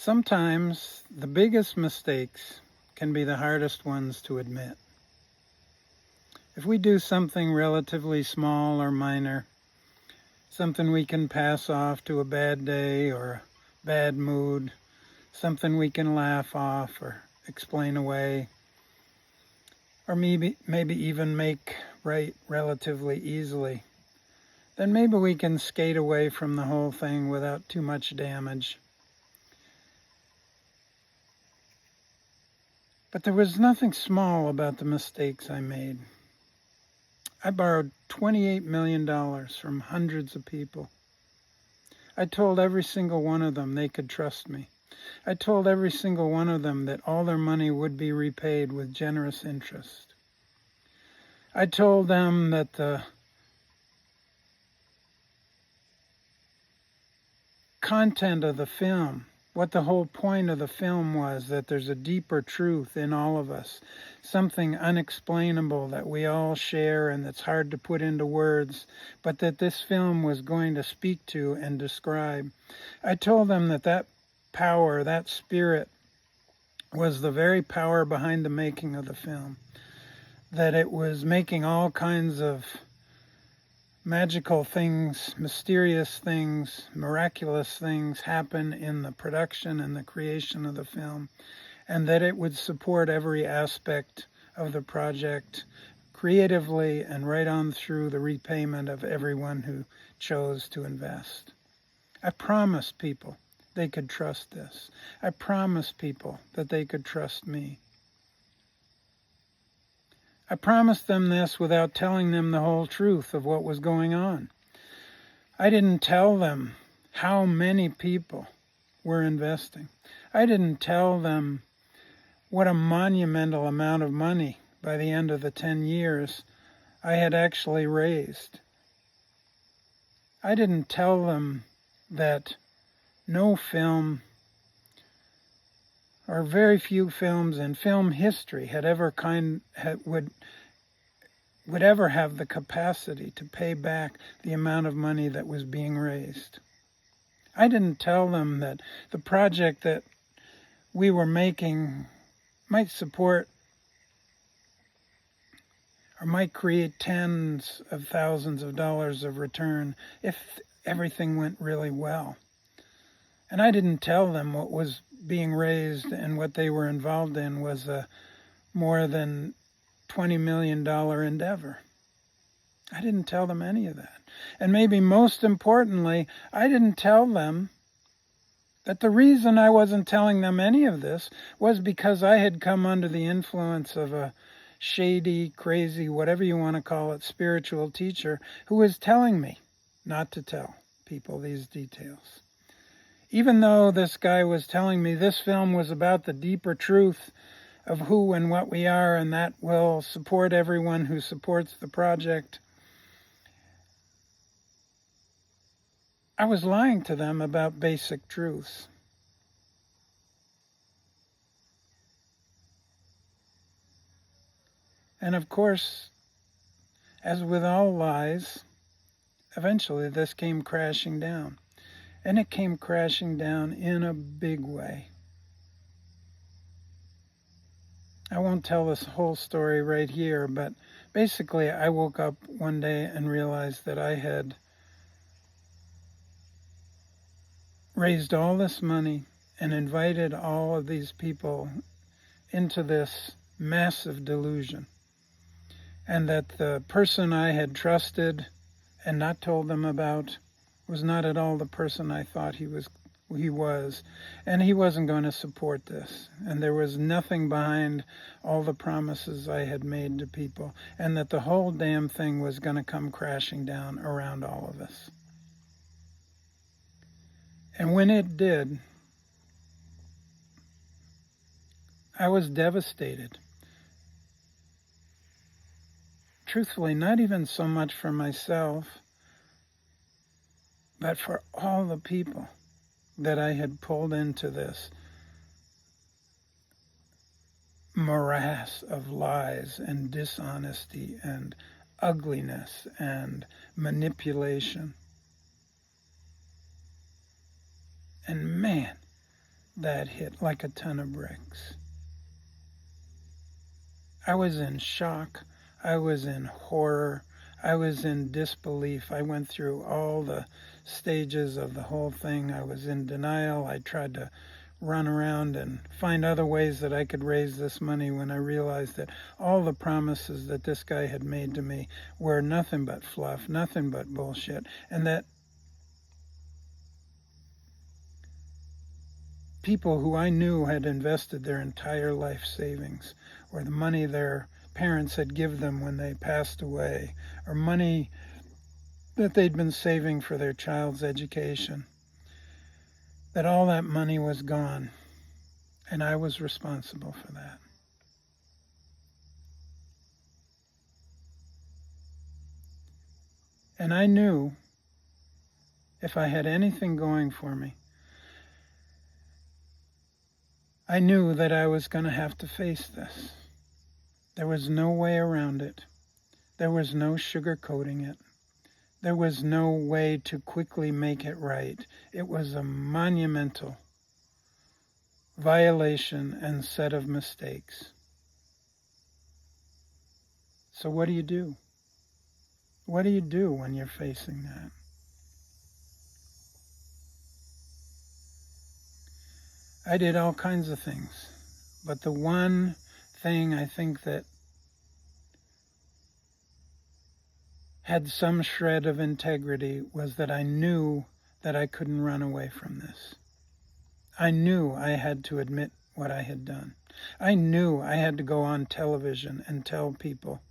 Sometimes the biggest mistakes can be the hardest ones to admit. If we do something relatively small or minor, something we can pass off to a bad day or a bad mood, something we can laugh off or explain away, or maybe even make right relatively easily, then maybe we can skate away from the whole thing without too much damage. But there was nothing small about the mistakes I made. I borrowed $28 million from hundreds of people. I told every single one of them they could trust me. I told every single one of them that all their money would be repaid with generous interest. I told them that the content of the film, what the whole point of the film was, that there's a deeper truth in all of us, something unexplainable that we all share and that's hard to put into words, but that this film was going to speak to and describe. I told them that that power, that spirit, was the very power behind the making of the film, that it was making all kinds of magical things, mysterious things, miraculous things happen in the production and the creation of the film, and that it would support every aspect of the project creatively and right on through the repayment of everyone who chose to invest. I promised people they could trust this. I promised people that they could trust me. I promised them this without telling them the whole truth of what was going on. I didn't tell them how many people were investing. I didn't tell them what a monumental amount of money by the end of the 10 years I had actually raised. I didn't tell them that no film or very few films in film history would ever have the capacity to pay back the amount of money that was being raised. I didn't tell them that the project that we were making might support or might create tens of thousands of dollars of return if everything went really well. And I didn't tell them what was being raised and what they were involved in was a more than $20 million endeavor. I didn't tell them any of that. And maybe most importantly, I didn't tell them that the reason I wasn't telling them any of this was because I had come under the influence of a shady, crazy, whatever you want to call it, spiritual teacher who was telling me not to tell people these details. Even though this guy was telling me this film was about the deeper truth of who and what we are, and that will support everyone who supports the project, I was lying to them about basic truths. And of course, as with all lies, eventually this came crashing down. And it came crashing down in a big way. I won't tell this whole story right here, but basically I woke up one day and realized that I had raised all this money and invited all of these people into this massive delusion. And that the person I had trusted and not told them about was not at all the person I thought he was, and he wasn't going to support this. And there was nothing behind all the promises I had made to people, and that the whole damn thing was going to come crashing down around all of us. And when it did, I was devastated. Truthfully, not even so much for myself, but for all the people that I had pulled into this morass of lies and dishonesty and ugliness and manipulation. And man, that hit like a ton of bricks. I was in shock. I was in horror. I was in disbelief. I went through all the stages of the whole thing. I was in denial. I tried to run around and find other ways that I could raise this money when I realized that all the promises that this guy had made to me were nothing but fluff, nothing but bullshit, and that people who I knew had invested their entire life savings, or the money their parents had given them when they passed away, or money that they'd been saving for their child's education, that all that money was gone, and I was responsible for that. And I knew if I had anything going for me, I knew that I was going to have to face this. There was no way around it. There was no sugarcoating it. There was no way to quickly make it right. It was a monumental violation and set of mistakes. So what do you do? What do you do when you're facing that? I did all kinds of things, but the one thing I think that had some shred of integrity was that I knew that I couldn't run away from this. I knew I had to admit what I had done. I knew I had to go on television and tell people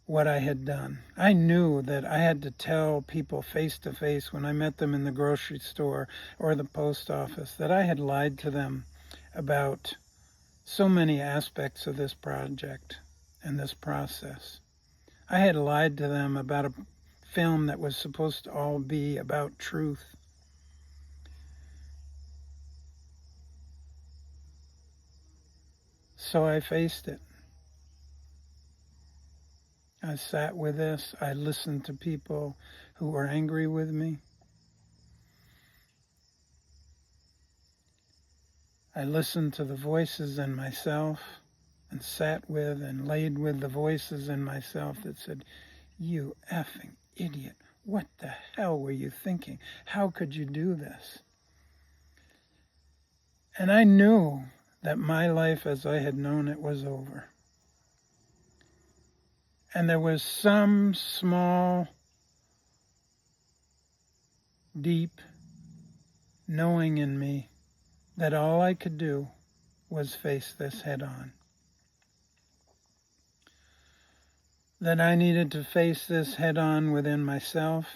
what I had done. I knew that I had to tell people face to face when I met them in the grocery store or the post office that I had lied to them about so many aspects of this project and this process. I had lied to them about a film that was supposed to all be about truth. So I faced it. I sat with this. I listened to people who were angry with me. I listened to the voices in myself and sat with and laid with the voices in myself that said, "You effing idiot. What the hell were you thinking? How could you do this?" And I knew that my life as I had known it was over. And there was some small, deep knowing in me that all I could do was face this head on. That I needed to face this head on within myself.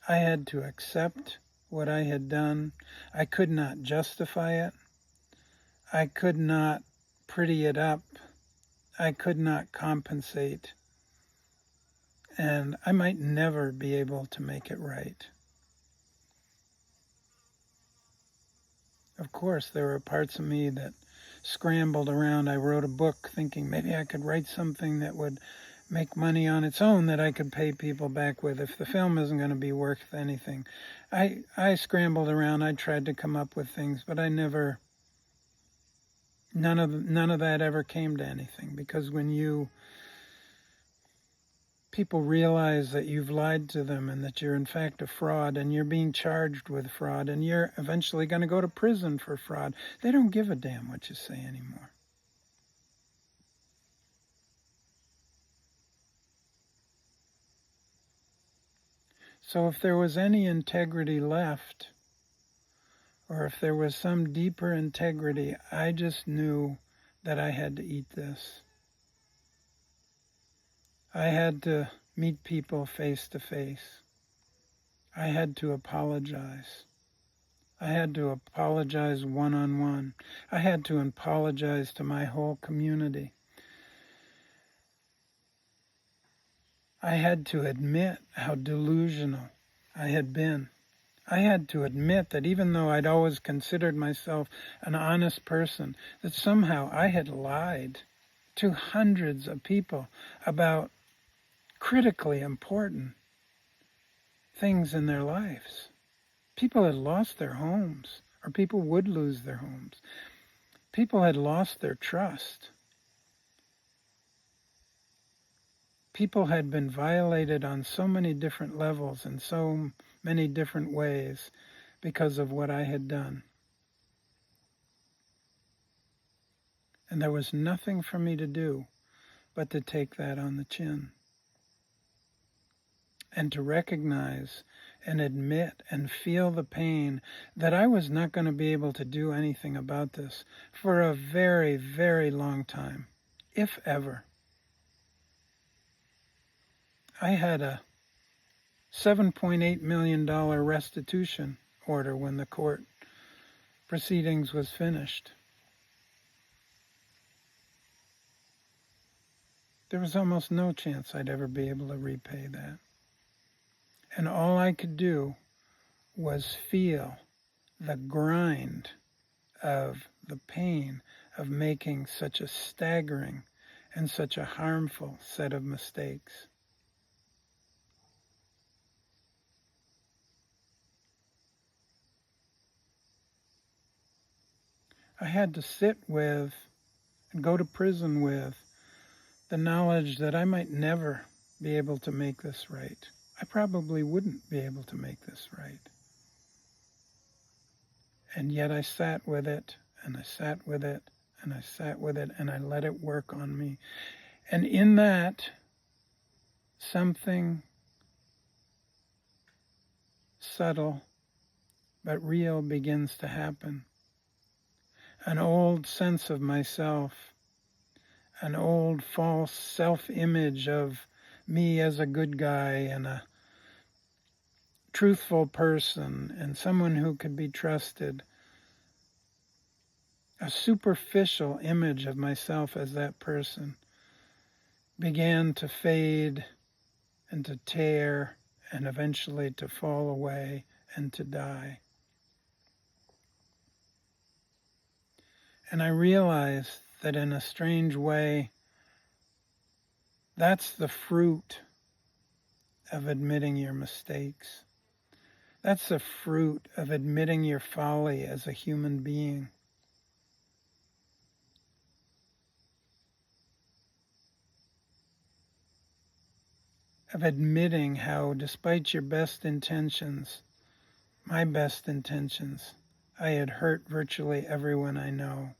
I had to accept what I had done. I could not justify it. I could not pretty it up. I could not compensate. And I might never be able to make it right. Of course, there were parts of me that scrambled around. I wrote a book thinking maybe I could write something that would make money on its own that I could pay people back with if the film isn't going to be worth anything. I scrambled around. I tried to come up with things, but I never, none of that ever came to anything, because when people realize that you've lied to them and that you're in fact a fraud and you're being charged with fraud and you're eventually going to go to prison for fraud, they don't give a damn what you say anymore. So if there was any integrity left, or if there was some deeper integrity, I just knew that I had to eat this. I had to meet people face to face. I had to apologize. I had to apologize one-on-one. I had to apologize to my whole community. I had to admit how delusional I had been. I had to admit that even though I'd always considered myself an honest person, that somehow I had lied to hundreds of people about critically important things in their lives. People had lost their homes or people would lose their homes. People had lost their trust. People had been violated on so many different levels in so many different ways because of what I had done. And there was nothing for me to do but to take that on the chin and to recognize and admit and feel the pain that I was not going to be able to do anything about this for a very, very long time, if ever. I had a $7.8 million restitution order when the court proceedings was finished. There was almost no chance I'd ever be able to repay that. And all I could do was feel the grind of the pain of making such a staggering and such a harmful set of mistakes. I had to sit with and go to prison with the knowledge that I might never be able to make this right. I probably wouldn't be able to make this right. And yet I sat with it, and I sat with it, and I sat with it, and I let it work on me. And in that, something subtle but real begins to happen. An old sense of myself, an old false self-image of me as a good guy and a truthful person and someone who could be trusted. A superficial image of myself as that person began to fade and to tear and eventually to fall away and to die. And I realized that in a strange way, that's the fruit of admitting your mistakes. That's the fruit of admitting your folly as a human being. Of admitting how, despite your best intentions, my best intentions, I had hurt virtually everyone I know.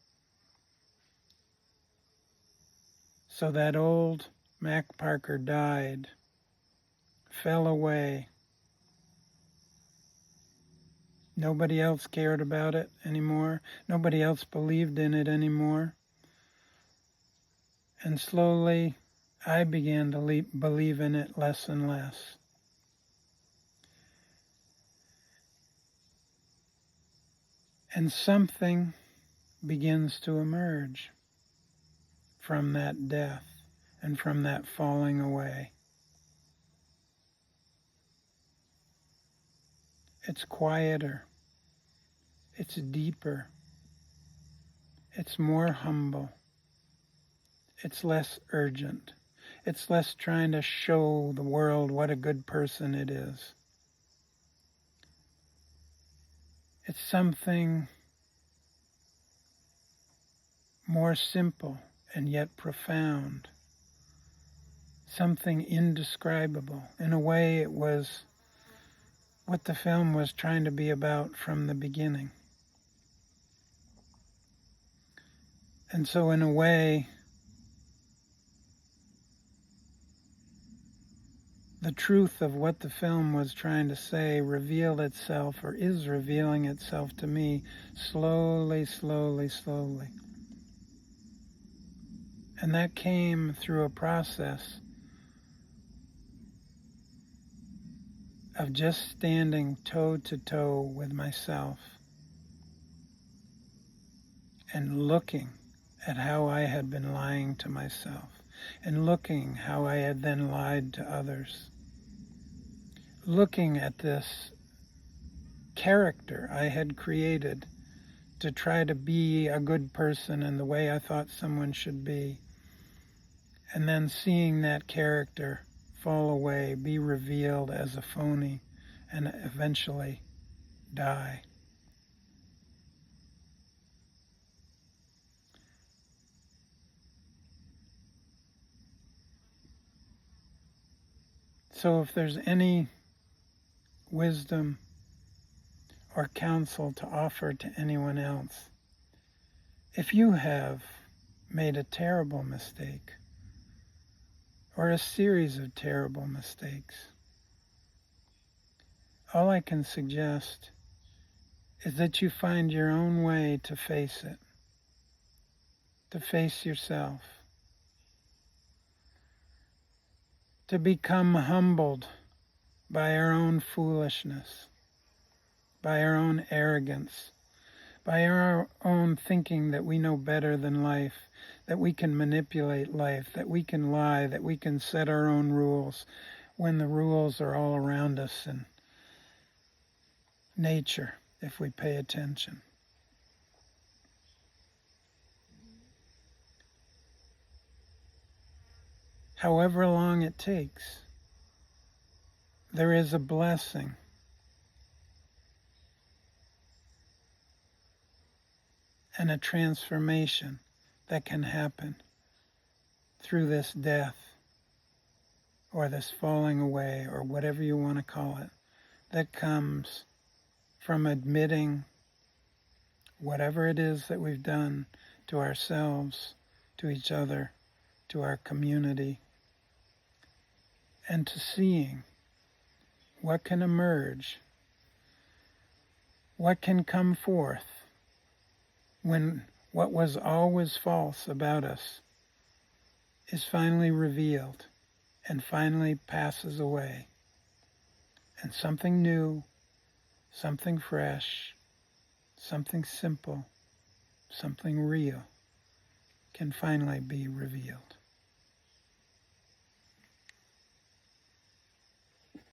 So that old Mac Parker died, fell away. Nobody else cared about it anymore. Nobody else believed in it anymore. And slowly, I began to believe in it less and less. And something begins to emerge from that death and from that falling away. It's quieter. It's deeper. It's more humble. It's less urgent. It's less trying to show the world what a good person it is. It's something more simple and yet profound. Something indescribable. In a way, it was what the film was trying to be about from the beginning. And so in a way, the truth of what the film was trying to say revealed itself, or is revealing itself to me, slowly, slowly, slowly. And that came through a process of just standing toe to toe with myself and looking at how I had been lying to myself and looking how I had then lied to others. Looking at this character I had created to try to be a good person in the way I thought someone should be, and then seeing that character fall away, be revealed as a phony, and eventually die. So if there's any wisdom or counsel to offer to anyone else, if you have made a terrible mistake or a series of terrible mistakes, all I can suggest is that you find your own way to face it, to face yourself, to become humbled by our own foolishness, by our own arrogance, by our own thinking that we know better than life, that we can manipulate life, that we can lie, that we can set our own rules when the rules are all around us in nature, if we pay attention. However long it takes, there is a blessing and a transformation that can happen through this death or this falling away or whatever you want to call it, that comes from admitting whatever it is that we've done to ourselves, to each other, to our community, and to seeing what can emerge, what can come forth when what was always false about us is finally revealed and finally passes away, and something new, something fresh, something simple, something real can finally be revealed.